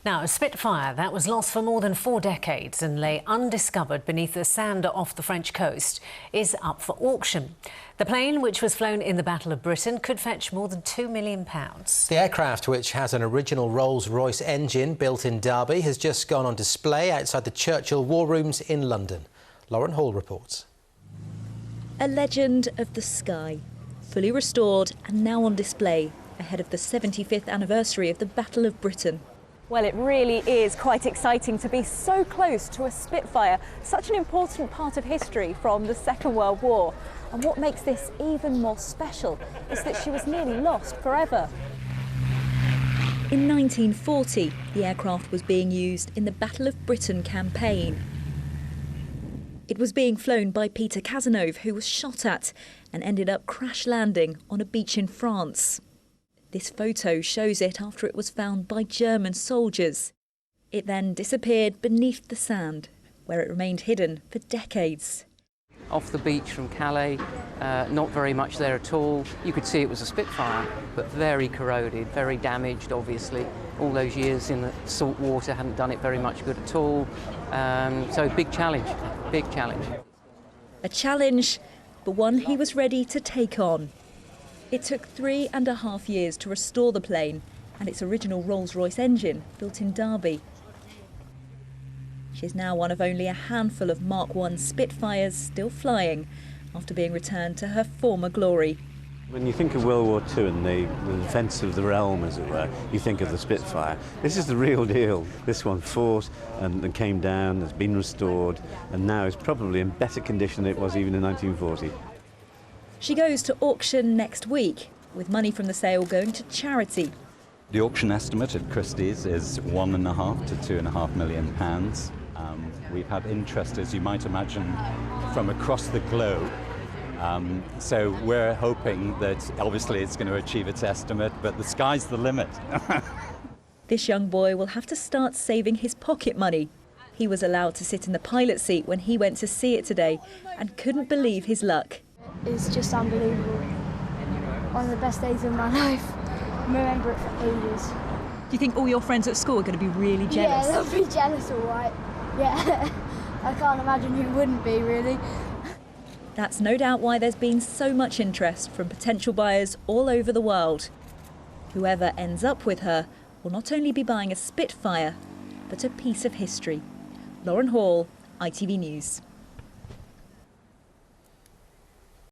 Now, a Spitfire that was lost for more than 4 decades and lay undiscovered beneath the sand off the French coast is up for auction. The plane, which was flown in the Battle of Britain, could fetch more than £2 million. The aircraft, which has an original Rolls-Royce engine built in Derby, has just gone on display outside the Churchill War Rooms in London. Lauren Hall reports. A legend of the sky, fully restored and now on display ahead of the 75th anniversary of the Battle of Britain. Well, it really is quite exciting to be so close to a Spitfire, such an important part of history from the Second World War. And what makes this even more special is that she was nearly lost forever. In 1940, the aircraft was being used in the Battle of Britain campaign. It was being flown by Peter Cazenove, who was shot at and ended up crash landing on a beach in France. This photo shows it after it was found by German soldiers. It then disappeared beneath the sand, where it remained hidden for decades. Off the beach from Calais, not very much there at all. You could see it was a Spitfire, but very corroded, very damaged, obviously. All those years in the salt water hadn't done it very much good at all. So big challenge, big challenge. A challenge, but one he was ready to take on. It took 3.5 years to restore the plane and its original Rolls-Royce engine built in Derby. She's now one of only a handful of Mk1 Spitfires still flying after being returned to her former glory. When you think of World War II and the defence of the realm, as it were, you think of the Spitfire. This is the real deal. This one fought and came down, has been restored, and now is probably in better condition than it was even in 1940. She goes to auction next week, with money from the sale going to charity. The auction estimate at Christie's is £1.5 to £2.5 million. We've had interest, as you might imagine, from across the globe. So we're hoping that obviously it's going to achieve its estimate, but the sky's the limit. This young boy will have to start saving his pocket money. He was allowed to sit in the pilot seat when he went to see it today and couldn't believe his luck. It's just unbelievable. One of the best days of my life. I remember it for ages. Do you think all your friends at school are going to be really jealous? Yeah, they'll be jealous, all right. Yeah, I can't imagine who wouldn't be, really. That's no doubt why there's been so much interest from potential buyers all over the world. Whoever ends up with her will not only be buying a Spitfire, but a piece of history. Lauren Hall, ITV News.